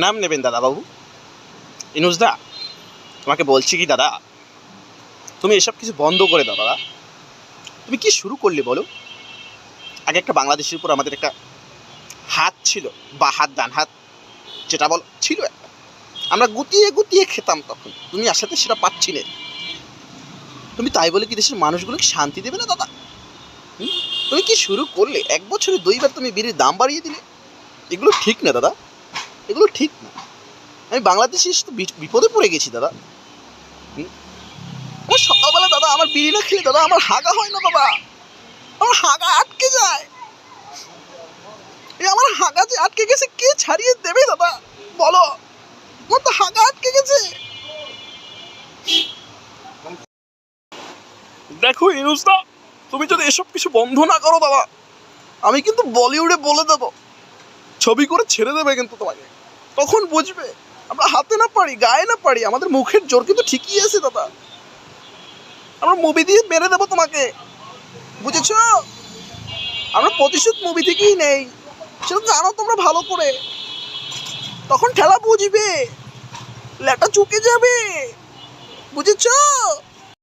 নাম নেবেন দাদাবাবু। ইনুসদা, তোমাকে বলছি কি দাদা, তুমি এসব কিছু বন্ধ করে দাও দাদা। তুমি কি শুরু করলে বলো? আগে একটা বাংলাদেশের উপর আমাদের একটা হাত ছিল, বা হাত ডান হাত যেটা বল ছিল একটা, আমরা গুটিয়ে গুটিয়ে খেতাম তখন। তুমি আসাতে সেটা পাচ্ছি না। তুমি তাই বলে কি দেশের মানুষগুলোকে শান্তি দেবে না দাদা? তুমি কি শুরু করলে? 1 বছরে 2বার তুমি বিড়ির দাম বাড়িয়ে দিলে। এগুলো ঠিক না দাদা, এগুলো ঠিক না। আমি বাংলাদেশে এসে তো বিপদে পড়ে গেছি দাদা। আমার সকালবেলা দাদা আমার বিড়ি না খেলে দাদা আমার হাগা হয় না দাদা, আমার হাগা আটকে যায়। এই আমার হাগা যে আটকে গেছে, কে ছাড়িয়ে দেবে দাদা বলো? আমার তো হাগা আটকে গেছে। দেখো ইনুসদা, তুমি যদি এসব কিছু বন্ধ না করো দাদা, আমি কিন্তু বলিউডে বলে দেবো, ছবি করে ছেড়ে দেবে কিন্তু তোমাকে। তখন বুঝবে আমরা হাতে না পারি, গায়ে না পারি, আমাদের মুখের জোর কিন্তু ঠিকই আছে দাদা। আমরা মুভি দিয়ে মেরে দেবো তোমাকে, বুঝেছ? আমরা প্রতিশোধ মুভি থেকেই নেই, সেটা জানো তোমরা ভালো করে। তখন খেলা বুঝবে, লেটা চুকে যাবে, বুঝেছ?